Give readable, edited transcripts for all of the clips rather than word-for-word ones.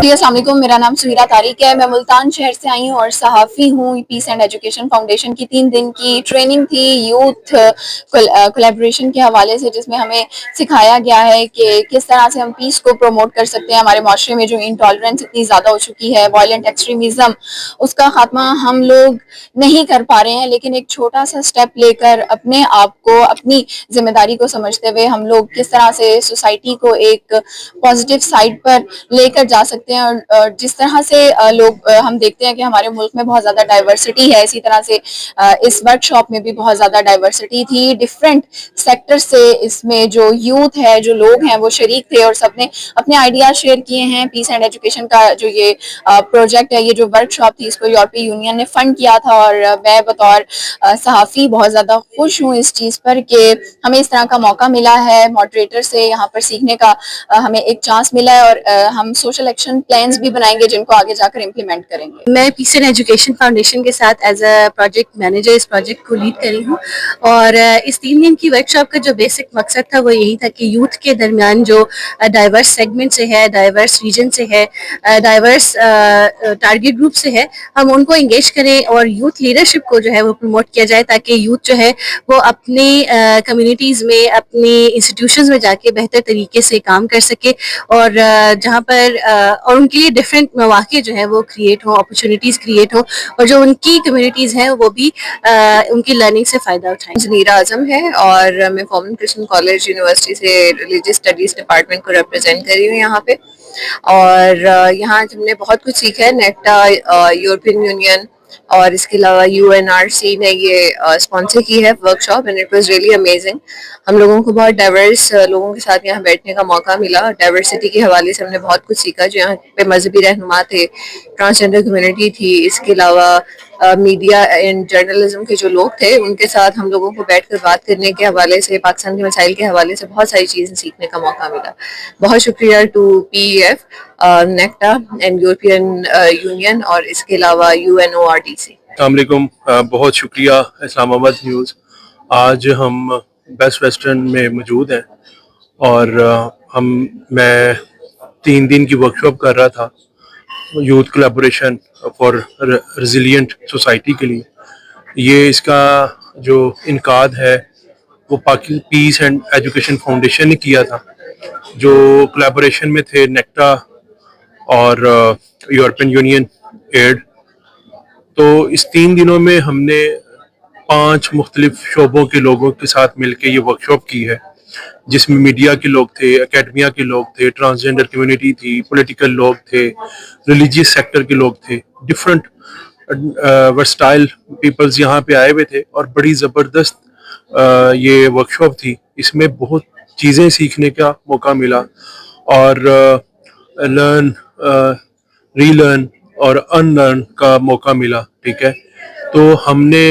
جی السلام علیکم، میرا نام سہیرا طارق ہے. میں ملتان شہر سے آئی ہوں اور صحافی ہوں. پیس اینڈ ایجوکیشن فاؤنڈیشن کی 3 دن کی ٹریننگ تھی یوتھ کولیبریشن کے حوالے سے، جس میں ہمیں سکھایا گیا ہے کہ کس طرح سے ہم پیس کو پروموٹ کر سکتے ہیں. ہمارے معاشرے میں جو انٹالرنس اتنی زیادہ ہو چکی ہے، وائلنٹ ایکسٹریمزم، اس کا خاتمہ ہم لوگ نہیں کر پا رہے ہیں. لیکن ایک چھوٹا سا سٹیپ لے کر اپنے آپ کو، اپنی ذمہ داری کو سمجھتے ہوئے ہم لوگ کس طرح سے سوسائٹی کو ایک پازیٹیو سائڈ پر لے کر جا سکتے ہیں. اور جس طرح سے لوگ ہم دیکھتے ہیں کہ ہمارے ملک میں بہت زیادہ ڈائیورسٹی ہے، اسی طرح سے اس ورک شاپ میں بھی بہت زیادہ ڈائیورسٹی تھی. ڈفرینٹ سیکٹر سے اس میں جو یوتھ ہے، جو لوگ ہیں، وہ شریک تھے اور سب نے اپنے آئیڈیاز شیئر کیے ہیں. پیس اینڈ ایجوکیشن کا جو یہ پروجیکٹ ہے، یہ جو ورک شاپ تھی، اس کو یورپی یونین نے فنڈ کیا تھا. اور میں بطور صحافی بہت زیادہ خوش ہوں اس چیز پر کہ ہمیں اس طرح کا موقع ملا ہے. ماڈریٹر سے یہاں پر سیکھنے کا ہمیں ایک چانس ملا ہے، اور ہم سوشل ایکشن پلانز بھی بنائیں گے جن کو آگے جا کر امپلیمنٹ کریں گے. میں پیس اینڈ ایجوکیشن فاؤنڈیشن کے ساتھ ایز اے پروجیکٹ مینیجر اس پروجیکٹ کو لیڈ کری ہوں. اور اس 3 دن کی ورک شاپ کا جو بیسک مقصد تھا وہ یہی تھا کہ یوتھ کے درمیان جو ڈائیورس سیگمنٹ سے ہے، ڈائیورس ریجن سے ہے، ڈائیورس ٹارگیٹ گروپ سے ہے، ہم ان کو انگیج کریں اور یوتھ لیڈرشپ کو جو ہے وہ پروموٹ کیا جائے، تاکہ یوتھ جو ہے وہ اپنی کمیونٹیز میں، اپنی انسٹیٹیوشنز میں جا کے بہتر طریقے سے کام کر سکے. اور جہاں پر اور ان کے لیے ڈفرینٹ مواقع جو ہے وہ کریٹ ہوں، اپرچونیٹیز کریٹ ہوں، اور جو ان کی کمیونٹیز ہیں وہ بھی ان کی لرننگ سے فائدہ اٹھائیں. انجینئر اعظم ہے اور میں فارمن کرسچن کالج یونیورسٹی سے ریلیجیس اسٹڈیز ڈپارٹمنٹ کو ریپرزینٹ کر رہی ہوں یہاں پہ. اور یہاں ہم نے بہت کچھ سیکھا ہے. نیکٹا، یورپین یونین اور اس کے علاوہ UNRC نے یہ اسپانسر کی ہے work shop, and it was really amazing. ہم لوگوں کو بہت ڈائیورس لوگوں کے ساتھ یہاں بیٹھنے کا موقع ملا. ڈائیورسٹی کے حوالے سے ہم نے بہت کچھ سیکھا. جو یہاں پہ مذہبی رہنما تھے، ٹرانسجینڈر کمیونٹی تھی، اس کے علاوہ میڈیا اینڈ جرنلزم کے جو لوگ تھے، ان کے ساتھ ہم لوگوں کو بیٹھ کر بات کرنے کے حوالے سے، پاکستان کے مسائل کے حوالے سے بہت ساری چیزیں سیکھنے کا موقع ملا. بہت شکریہ to PEF، NACTA and European Union, اور اس کے علاوہ UNORDC. السلام علیکم. بہت شکریہ اسلام آباد نیوز. آج ہم بیسٹ ویسٹرن میں موجود ہیں اور میں 3 دن کی ورک شاپ کر رہا تھا youth collaboration for resilient society کے لیے. یہ اس کا جو انعقاد ہے وہ پیس اینڈ ایجوکیشن فاؤنڈیشن نے کیا تھا، جو کولیبوریشن میں تھے نیکٹا اور یورپین یونین ایڈ. تو اس 3 دنوں میں ہم نے 5 مختلف شعبوں کے لوگوں کے ساتھ مل کے یہ ورک شاپ کی ہے، جس میں میڈیا کے لوگ تھے، اکیڈمیا کے لوگ تھے، ٹرانسجینڈر کمیونٹی تھی، پولیٹیکل لوگ تھے، ریلیجیس سیکٹر کے لوگ تھے. ڈفرینٹ ورسٹائل پیپلز یہاں پہ آئے ہوئے تھے اور بڑی زبردست یہ ورک شاپ تھی. اس میں بہت چیزیں سیکھنے کا موقع ملا اور لرن، ری لرن اور ان لرن کا موقع ملا. ٹھیک ہے، تو ہم نے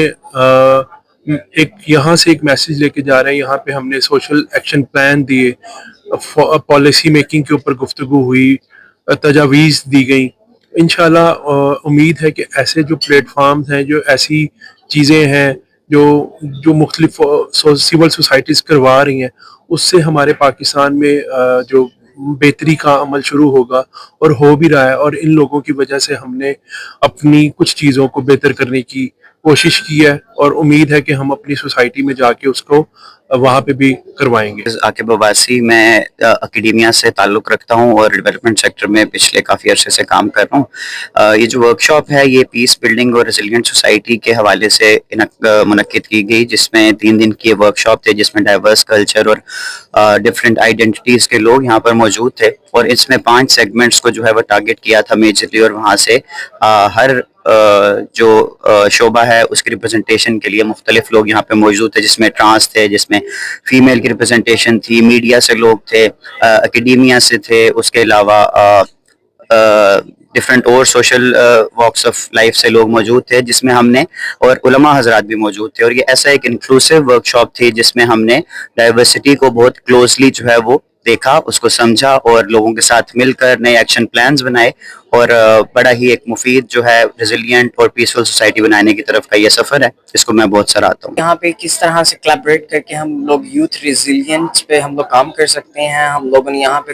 یہاں سے ایک میسیج لے کے جا رہے ہیں. یہاں پہ ہم نے سوشل ایکشن پلان دیے، پالیسی میکنگ کے اوپر گفتگو ہوئی، تجاویز دی گئیں. انشاءاللہ امید ہے کہ ایسے جو پلیٹ فارمز ہیں، جو ایسی چیزیں ہیں جو مختلف سول سوسائٹیز کروا رہی ہیں، اس سے ہمارے پاکستان میں جو بہتری کا عمل شروع ہوگا، اور ہو بھی رہا ہے. اور ان لوگوں کی وجہ سے ہم نے اپنی کچھ چیزوں کو بہتر کرنے کی کوشش کی ہے، اور امید ہے کہ ہم اپنی سوسائٹی میں جا کے اس کو وہاں پہ بھی کروائیں گے. عاقب عباسی، میں اکیڈیمیا سے تعلق رکھتا ہوں اور ڈیولپمنٹ سیکٹر میں پچھلے کافی عرصے سے کام کر رہا ہوں. یہ جو ورک شاپ ہے یہ پیس بلڈنگ اور ریزیلینٹ سوسائٹی کے حوالے سے منعقد کی گئی، جس میں 3 دن کی ورک شاپ تھے، جس میں ڈائیورس کلچر اور ڈفرینٹ آئیڈینٹیز کے لوگ یہاں پر موجود تھے. اور اس میں 5 سیگمنٹس کو جو ہے وہ ٹارگٹ کیا تھا میجرلی، اور وہاں سے ہر جو شعبہ ہے اس کی ریپرزنٹیشن کے لیے مختلف لوگ یہاں پہ موجود تھے، جس میں ٹرانس تھے، جس میں فیمیل کی ریپرزنٹیشن تھی، میڈیا سے لوگ تھے، اکیڈیمیا سے تھے، اس کے علاوہ ڈفرینٹ اور سوشل واکس آف لائف سے لوگ موجود تھے، جس میں ہم نے، اور علماء حضرات بھی موجود تھے. اور یہ ایسا ایک انکلوسیو ورک شاپ تھی جس میں ہم نے ڈائیورسٹی کو بہت کلوزلی جو ہے وہ دیکھا، اس کو سمجھا، اور لوگوں کے ساتھ مل کر نئے ایکشن پلانز بنائے. اور بڑا ہی ایک مفید جو ہے ریزیلینٹ اور پیسفل سوسائٹی بنانے کی طرف کا یہ سفر ہے، اس کو میں بہت سراہتا ہوں. یہاں پہ کس طرح سے کولیبریٹ کر کے ہم لوگ یوتھ ریزیلینس پہ ہم لوگ کام کر سکتے ہیں. ہم لوگوں نے یہاں پہ